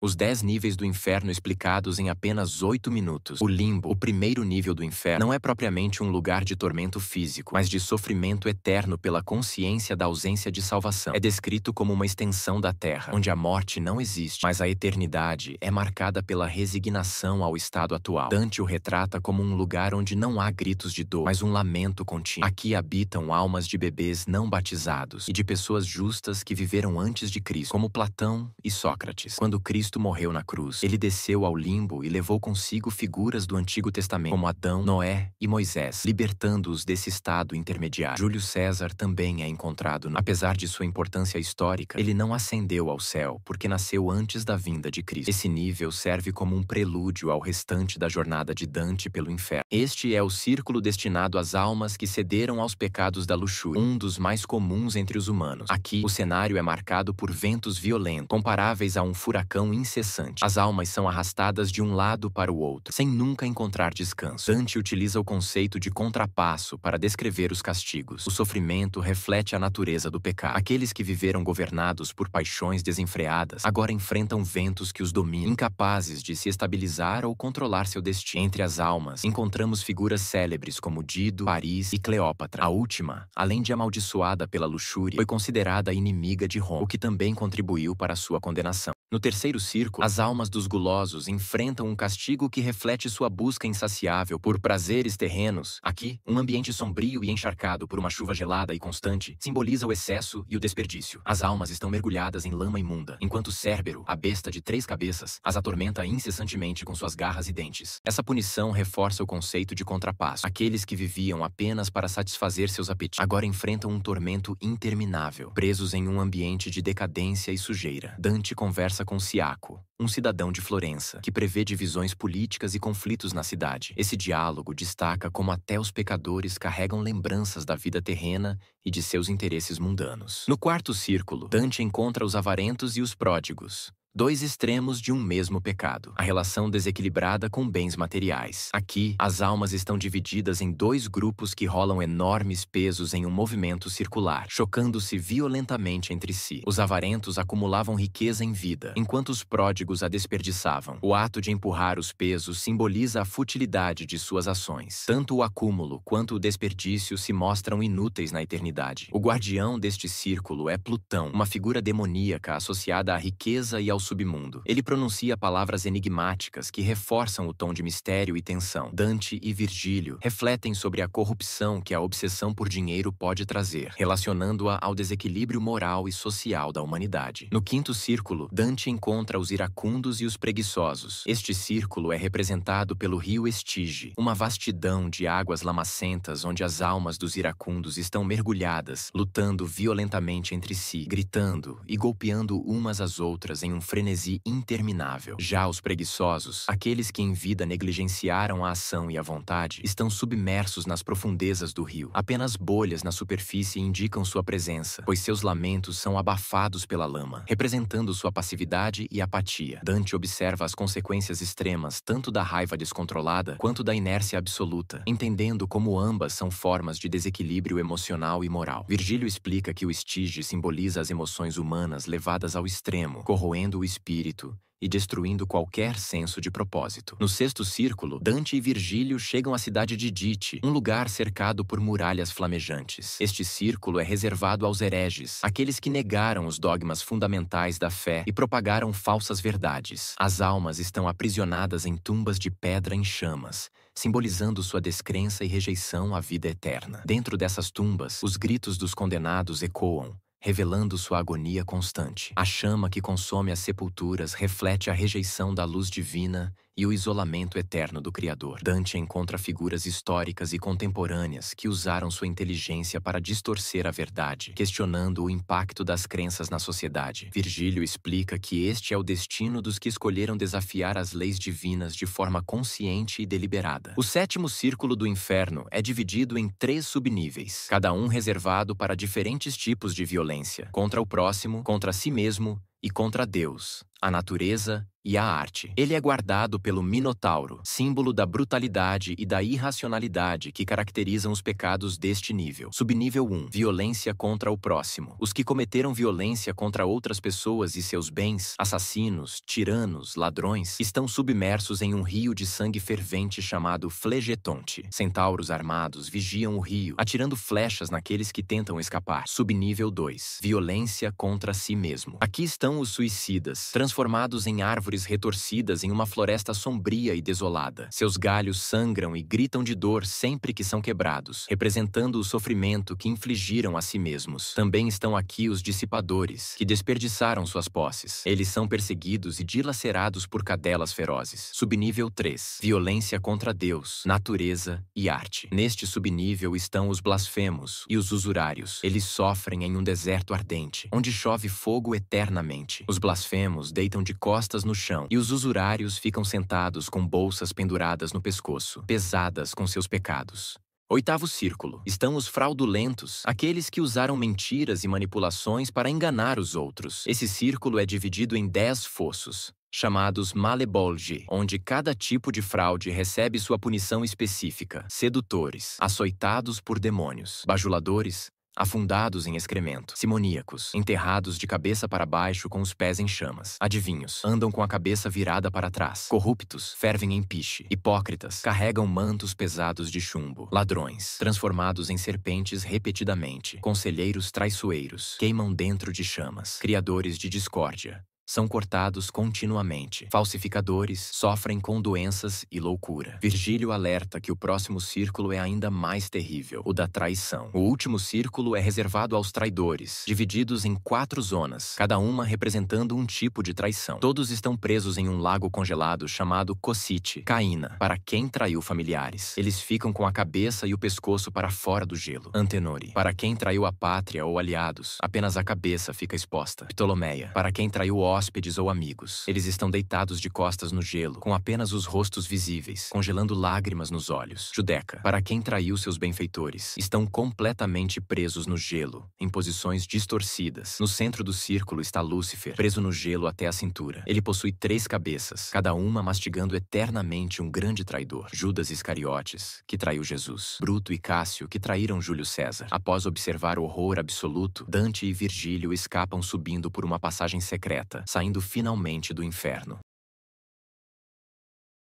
Os 10 níveis do inferno explicados em apenas 8 minutos. O limbo, o primeiro nível do inferno, não é propriamente um lugar de tormento físico, mas de sofrimento eterno pela consciência da ausência de salvação. É descrito como uma extensão da terra, onde a morte não existe, mas a eternidade é marcada pela resignação ao estado atual. Dante o retrata como um lugar onde não há gritos de dor, mas um lamento contínuo. Aqui habitam almas de bebês não batizados e de pessoas justas que viveram antes de Cristo, como Platão e Sócrates. Quando Cristo morreu na cruz, ele desceu ao limbo e levou consigo figuras do Antigo Testamento, como Adão, Noé e Moisés, libertando-os desse estado intermediário. Júlio César também é encontrado. Apesar de sua importância histórica, ele não ascendeu ao céu porque nasceu antes da vinda de Cristo. Esse nível serve como um prelúdio ao restante da jornada de Dante pelo inferno. Este é o círculo destinado às almas que cederam aos pecados da luxúria, um dos mais comuns entre os humanos. Aqui, o cenário é marcado por ventos violentos, comparáveis a um furacão incessante. As almas são arrastadas de um lado para o outro, sem nunca encontrar descanso. Dante utiliza o conceito de contrapasso para descrever os castigos. O sofrimento reflete a natureza do pecado. Aqueles que viveram governados por paixões desenfreadas agora enfrentam ventos que os dominam, incapazes de se estabilizar ou controlar seu destino. Entre as almas, encontramos figuras célebres como Dido, Paris e Cleópatra. A última, além de amaldiçoada pela luxúria, foi considerada inimiga de Roma, o que também contribuiu para sua condenação. No terceiro círculo, as almas dos gulosos enfrentam um castigo que reflete sua busca insaciável por prazeres terrenos. Aqui, um ambiente sombrio e encharcado por uma chuva gelada e constante simboliza o excesso e o desperdício. As almas estão mergulhadas em lama imunda, enquanto Cérbero, a besta de 3 cabeças, as atormenta incessantemente com suas garras e dentes. Essa punição reforça o conceito de contrapasso. Aqueles que viviam apenas para satisfazer seus apetites agora enfrentam um tormento interminável, presos em um ambiente de decadência e sujeira. Dante conversa com Siaco, um cidadão de Florença, que prevê divisões políticas e conflitos na cidade. Esse diálogo destaca como até os pecadores carregam lembranças da vida terrena e de seus interesses mundanos. No quarto círculo, Dante encontra os avarentos e os pródigos, 2 extremos de um mesmo pecado, a relação desequilibrada com bens materiais. Aqui, as almas estão divididas em 2 grupos que rolam enormes pesos em um movimento circular, chocando-se violentamente entre si. Os avarentos acumulavam riqueza em vida, enquanto os pródigos a desperdiçavam. O ato de empurrar os pesos simboliza a futilidade de suas ações. Tanto o acúmulo quanto o desperdício se mostram inúteis na eternidade. O guardião deste círculo é Plutão, uma figura demoníaca associada à riqueza e ao submundo. Ele pronuncia palavras enigmáticas que reforçam o tom de mistério e tensão. Dante e Virgílio refletem sobre a corrupção que a obsessão por dinheiro pode trazer, relacionando-a ao desequilíbrio moral e social da humanidade. No quinto círculo, Dante encontra os iracundos e os preguiçosos. Este círculo é representado pelo rio Estige, uma vastidão de águas lamacentas onde as almas dos iracundos estão mergulhadas, lutando violentamente entre si, gritando e golpeando umas às outras em um frenesi interminável. Já os preguiçosos, aqueles que em vida negligenciaram a ação e a vontade, estão submersos nas profundezas do rio. Apenas bolhas na superfície indicam sua presença, pois seus lamentos são abafados pela lama, representando sua passividade e apatia. Dante observa as consequências extremas tanto da raiva descontrolada quanto da inércia absoluta, entendendo como ambas são formas de desequilíbrio emocional e moral. Virgílio explica que o estige simboliza as emoções humanas levadas ao extremo, corroendo o espírito e destruindo qualquer senso de propósito. No sexto círculo, Dante e Virgílio chegam à cidade de Dite, um lugar cercado por muralhas flamejantes. Este círculo é reservado aos hereges, aqueles que negaram os dogmas fundamentais da fé e propagaram falsas verdades. As almas estão aprisionadas em tumbas de pedra em chamas, simbolizando sua descrença e rejeição à vida eterna. Dentro dessas tumbas, os gritos dos condenados ecoam, revelando sua agonia constante. A chama que consome as sepulturas reflete a rejeição da luz divina e o isolamento eterno do Criador. Dante encontra figuras históricas e contemporâneas que usaram sua inteligência para distorcer a verdade, questionando o impacto das crenças na sociedade. Virgílio explica que este é o destino dos que escolheram desafiar as leis divinas de forma consciente e deliberada. O sétimo círculo do inferno é dividido em 3 subníveis, cada um reservado para diferentes tipos de violência: contra o próximo, contra si mesmo e contra Deus, a natureza e a arte. Ele é guardado pelo Minotauro, símbolo da brutalidade e da irracionalidade que caracterizam os pecados deste nível. Subnível 1. Violência contra o próximo. Os que cometeram violência contra outras pessoas e seus bens, assassinos, tiranos, ladrões, estão submersos em um rio de sangue fervente chamado Flegetonte. Centauros armados vigiam o rio, atirando flechas naqueles que tentam escapar. Subnível 2. Violência contra si mesmo. Aqui estão os suicidas, transformados em árvores retorcidas em uma floresta sombria e desolada. Seus galhos sangram e gritam de dor sempre que são quebrados, representando o sofrimento que infligiram a si mesmos. Também estão aqui os dissipadores, que desperdiçaram suas posses. Eles são perseguidos e dilacerados por cadelas ferozes. Subnível 3. Violência contra Deus, natureza e arte. Neste subnível estão os blasfemos e os usurários. Eles sofrem em um deserto ardente, onde chove fogo eternamente. Os blasfemos deitam de costas no chão e os usurários ficam sentados com bolsas penduradas no pescoço, pesadas com seus pecados. Oitavo círculo. Estão os fraudulentos, aqueles que usaram mentiras e manipulações para enganar os outros. Esse círculo é dividido em 10 fossos, chamados Malebolge, onde cada tipo de fraude recebe sua punição específica. Sedutores, açoitados por demônios. Bajuladores, afundados em excremento. Simoníacos, enterrados de cabeça para baixo com os pés em chamas. Adivinhos, andam com a cabeça virada para trás. Corruptos, fervem em piche. Hipócritas, carregam mantos pesados de chumbo. Ladrões, transformados em serpentes repetidamente. Conselheiros traiçoeiros, queimam dentro de chamas. Criadores de discórdia, são cortados continuamente. Falsificadores sofrem com doenças e loucura. Virgílio alerta que o próximo círculo é ainda mais terrível, o da traição. O último círculo é reservado aos traidores, divididos em 4 zonas, cada uma representando um tipo de traição. Todos estão presos em um lago congelado chamado Cossite, Caína, para quem traiu familiares. Eles ficam com a cabeça e o pescoço para fora do gelo. Antenori, para quem traiu a pátria ou aliados, apenas a cabeça fica exposta. Ptolomeia, para quem traiu hóspedes ou amigos. Eles estão deitados de costas no gelo, com apenas os rostos visíveis, congelando lágrimas nos olhos. Judeca, para quem traiu seus benfeitores, estão completamente presos no gelo, em posições distorcidas. No centro do círculo está Lúcifer, preso no gelo até a cintura. Ele possui 3 cabeças, cada uma mastigando eternamente um grande traidor. Judas Iscariotes, que traiu Jesus. Bruto e Cássio, que traíram Júlio César. Após observar o horror absoluto, Dante e Virgílio escapam subindo por uma passagem secreta, saindo finalmente do inferno.